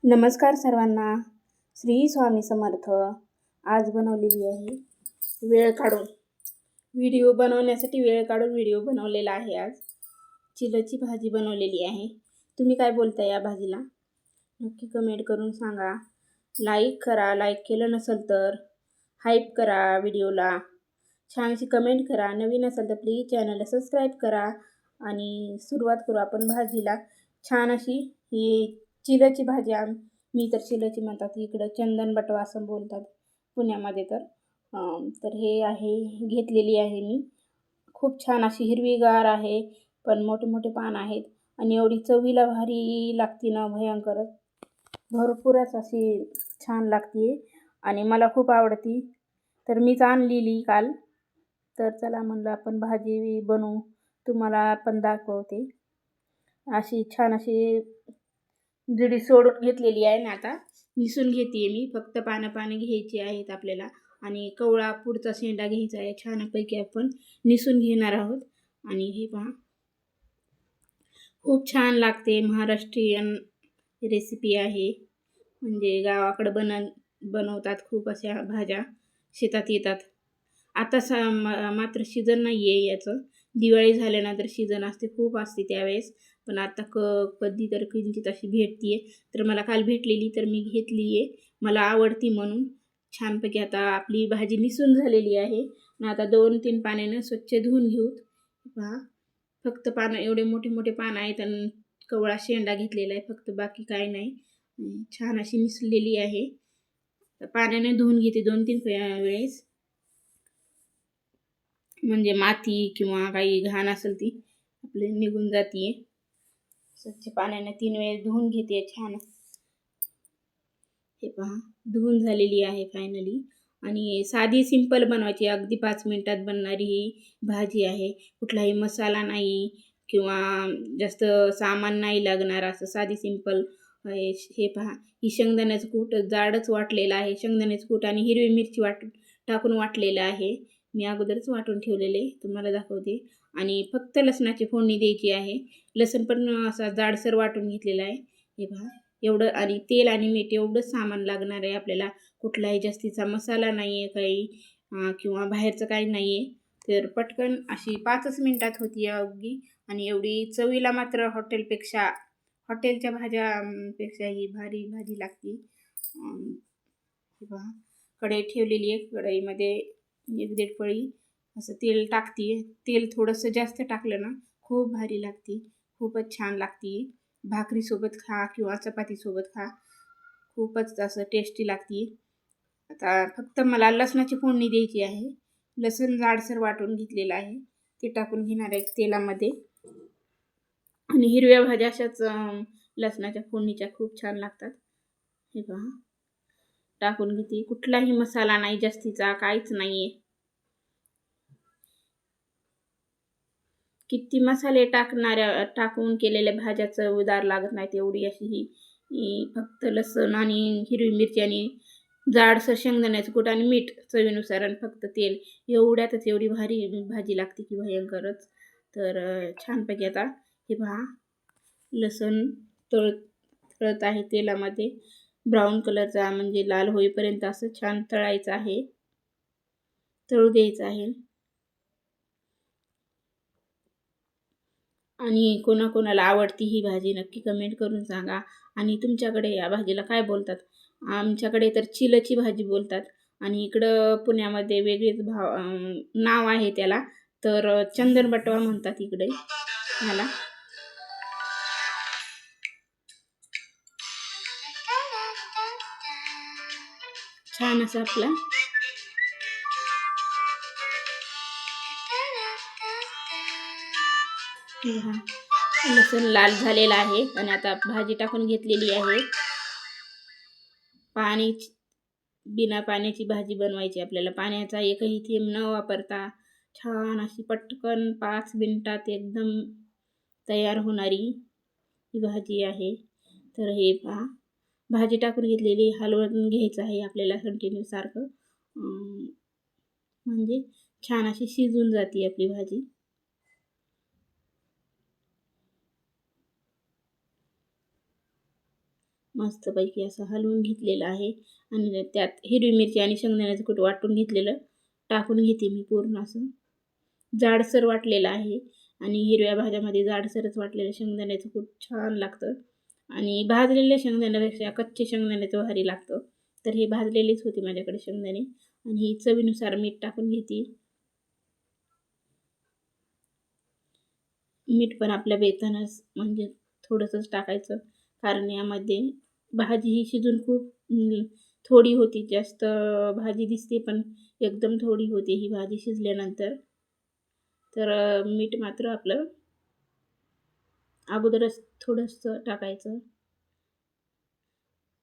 नमस्कार सर्वांना. श्री स्वामी समर्थ. आज बनवलेली आहे वेळ काढून व्हिडिओ बनवण्यासाठी वेळ काढून व्हिडिओ बनवलेला आहे. आज चिलची भाजी बनवलेली आहे. तुम्ही काय बोलता या भाजीला नक्की कमेंट करून सांगा. लाईक करा, लाईक केलं नसेल तर हाईप करा व्हिडिओला, छानशी कमेंट करा. नवीन असेल तर प्लीज चॅनलला सबस्क्राईब करा आणि सुरुवात करू आपण भाजीला. छान अशी ही चिलची भाजी मी तर चिलची म्हणतात, इकडं चंदन बटवा असं बोलतात पुण्यामध्ये. तर हे आहे घेतलेली आहे मी. खूप छान अशी हिरवीगार आहे, पण मोठे मोठे पान आहेत आणि एवढी चवीला भारी लागती ना, भयंकरच. भरपूरच अशी छान लागते आणि मला खूप आवडती. तर मीच आणलेली काल. तर चला म्हणलं आपण भाजी बनवू, तुम्हाला पण दाखवते. अशी छान अशी जुडी सोडून घेतलेली आहे ना. आता निसून घेते मी. फक्त पानं घ्यायची आहेत आपल्याला आणि कवळा पुढचा शेंडा घ्यायचा आहे. छानपैकी आपण निसून घेणार आहोत. आणि हे पहा, खूप छान लागते. महाराष्ट्रीयन रेसिपी आहे. म्हणजे गावाकडे बनवतात खूप अशा भाज्या, शेतात येतात. आता मात्र सीझन नाही आहे याचं. दिवाळी झाल्यानंतर सीझन असते, खूप असते त्यावेळेस. पण आता कधी तर किंचित अशी भेटते. तर मला काल भेटलेली तर मी घेतली आहे. मला आवडती म्हणून. छानपैकी आता आपली भाजी निसून झालेली आहे ना. आता 2-3 पाण्यानं स्वच्छ धुवून घेऊ. पहा, फक्त पानं, एवढे मोठे मोठे पानं आहेत आणि कवळा शेंडा घेतलेला आहे फक्त, बाकी काय नाही. छान अशी निसलेली आहे. पाण्याने धुवून घेते 2-3 वेळेस, म्हणजे माती किंवा काही घाण असेल ती आपली निघून जाते. स्वच्छ पाण्याने 3 वेळेस धुवून घेते छान. हे पहा, धुवून झालेली आहे फायनली. आणि साधी सिंपल बनवायची, अगदी 5 मिनिटात बनणारी ही भाजी आहे. कुठलाही मसाला नाही किंवा जास्त सामान नाही लागणार, असं साधी सिंपल. हे पहा, ही शेंगदाण्याचं कूट जाडच वाटलेलं आहे. शेंगदाण्याचं कूट आणि हिरवी मिरची टाकून वाटलेलं आहे. मी अगोदरच वाटून ठेवलेले, तुम्हाला दाखवते. आणि फक्त लसणाची फोडणी द्यायची आहे. लसण पण असा जाडसर वाटून घेतलेला आहे. हे पहा, एवढं. आणि तेल आणि मीठ एवढंच सामान लागणार आहे आपल्याला. कुठलाही जास्तीचा मसाला नाही आहे काही, किंवा बाहेरचं काही नाही आहे. तर पटकन अशी 5च मिनिटात होती अगदी. आणि एवढी चवीला मात्र हॉटेलच्या भाज्यापेक्षा ही भारी भाजी लागते. पहा, कढई ठेवलेली आहे. कढईमध्ये 1-1.5 पळी असं तेल टाकते. तेल थोडंसं जास्त टाकलं ना, खूप भारी लागते, खूपच छान लागते. भाकरीसोबत खा किंवा चपातीसोबत खा, खूपच असं टेस्टी लागते. आता फक्त मला लसणाची फोडणी द्यायची आहे. लसूण जाडसर वाटून घेतलेलं आहे, ते टाकून घेणार आहे तेलामध्ये. आणि हिरव्या भाज्या अशाच लसणाच्या फोडणीच्या खूप छान लागतात. हे पहा, टाकून घेते. कुठलाही मसाला नाही जास्तीचा, काहीच नाही आहे. किती मसाले टाकून केलेल्या भाज्या चवदार लागत नाहीत. एवढी अशी ही फक्त लसूण आणि हिरवी मिरची आणि जाडसर शेंगदाण्याचं कूट आणि मीठ चवीनुसार आणि फक्त तेल, एवढ्यातच एवढी भारी भाजी लागते की भयंकरच. तर छानपैकी आता हे पहा, लसूण तळत आहे तेलामध्ये. ब्राऊन कलरचा, म्हणजे लाल होईपर्यंत असं छान तळायचं आहे, तळू द्यायचं आहे. आणि कोणाकोणाला आवडती ही भाजी नक्की कमेंट करून सांगा. आणि तुमच्याकडे या भाजीला काय बोलतात? आमच्याकडे तर चिलची भाजी बोलतात आणि इकडं पुण्यामध्ये वेगळेच नाव आहे त्याला. तर चंदन बटवा म्हणतात इकडे ह्याला. छान असं आपला लसूण लाल झालेला आहे आणि आता भाजी टाकून घेतलेली आहे. बिना पाण्याची भाजी बनवायची आपल्याला. पाण्याचा एकही थेंब न वापरता छान अशी पटकन 5 मिनिटात एकदम तयार होणारी ही भाजी आहे. तर हे पहा, भाजी टाकून घेतलेली, हलवून घ्यायचं आहे आपल्याला कंटिन्यू सारखं, म्हणजे छान अशी शिजून जाते आपली भाजी. मस्तपैकी असं हलवून घेतलेलं आहे आणि त्यात हिरवी मिरची आणि शेंगदाण्याचं कूट वाटून घेतलेलं टाकून घेते मी. पूर्ण असं जाडसर वाटलेलं आहे आणि हिरव्या भाज्यामध्ये जाडसरच वाटलेलं शेंगदाण्याचं कूट छान लागतं आणि भाजलेल्या शेंगदाण्यापेक्षा कच्चे शेंगदाण्याचं भारी लागतं. तर हे भाजलेलीच होती माझ्याकडे शेंगदाणे आणि ही चवीनुसार मीठ टाकून घेते. मीठ पण आपल्या बेतानच म्हणजे थोडंसंच टाकायचं, कारण यामध्ये भाजी ही शिजून खूप थोडी होती. जास्त भाजी दिसते पण एकदम थोडी होते ही भाजी शिजल्यानंतर. तर मीठ मात्र आपलं अगोदरच थोडंसं टाकायचं.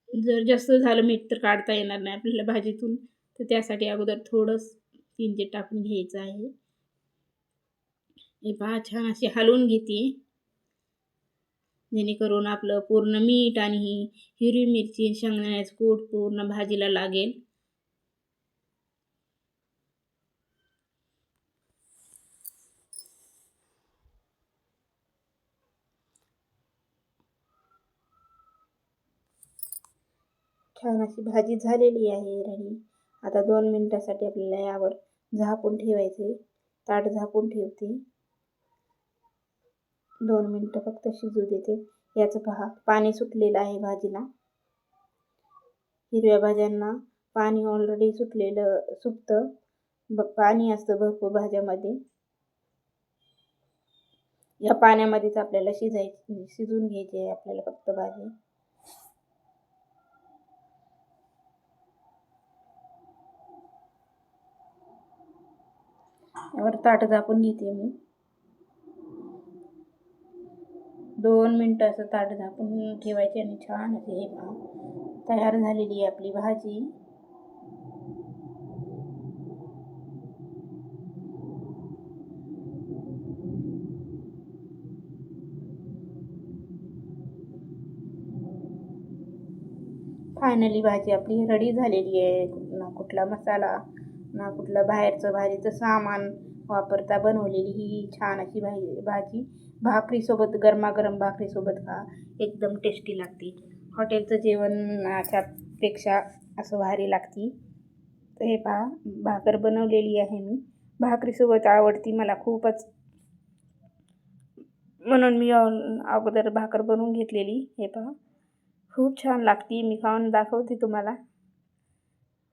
जर जास्त झालं मीठ तर काढता येणार नाही आपल्याला भाजीतून, तर त्यासाठी अगोदर थोडंच किंचित टाकून घ्यायचं आहे. हे पहा छान अशी हलवून घेते, जेणेकरून आपलं पूर्ण मीठ आणि हिरवी मिरची शेंगदाण्याचं कूट पूर्ण भाजीला लागेल. छान अशी भाजी झालेली आहे रेडी. आता 2 मिनिटासाठी आपल्याला यावर झाकून ठेवायचे. ताट झाकून ठेवते. 2 मिनिटं फक्त शिजू देते. याचं पहा पाणी सुटलेलं आहे भाजीला. हिरव्या भाज्यांना पाणी ऑलरेडी सुटतं. पाणी असतं भरपूर भाज्यामध्ये. या पाण्यामध्येच आपल्याला शिजून घ्यायची आहे आपल्याला फक्त भाजी. यावर ताट झाकून घेते मी. 2 मिनिटं असं ताट झाकून ठेवायचे आणि छान असे हे पहा तयार झालेली आहे आपली भाजी. फायनली भाजी आपली रेडी झालेली आहे. ना कुठला मसाला ना कुठलं बाहेरचं भाजीचं सामान वापरता बनवलेली ही छान अशी भाजी भाकरीसोबत, गरमागरम भाकरीसोबत खा, एकदम टेस्टी लागते. हॉटेलचं जेवणाच्यापेक्षा असं भारी लागते. तर हे पहा भाकर बनवलेली आहे मी. भाकरीसोबत आवडती मला खूपच, म्हणून मी अगोदर भाकर बनवून घेतलेली. हे पहा खूप छान लागते. मी खाऊन दाखवते तुम्हाला.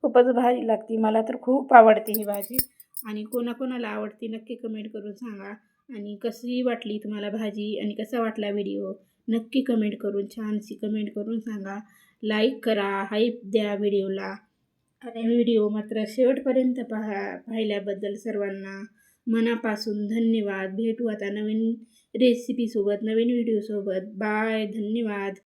खूपच भारी लागते. मला तर खूप आवडते ही भाजी आणि कोणाकोणाला आवडते नक्की कमेंट करून सांगा. आणि कशी वाटली तुम्हाला भाजी आणि कसा वाटला व्हिडिओ नक्की कमेंट करून छानशी कमेंट करून सांगा. लाईक करा, हाईप द्या व्हिडिओला आणि व्हिडिओ मात्र शेवटपर्यंत पाहिल्याबद्दल सर्वांना मनापासून धन्यवाद. भेटू आता नवीन रेसिपीसोबत, नवीन व्हिडिओसोबत. बाय, धन्यवाद.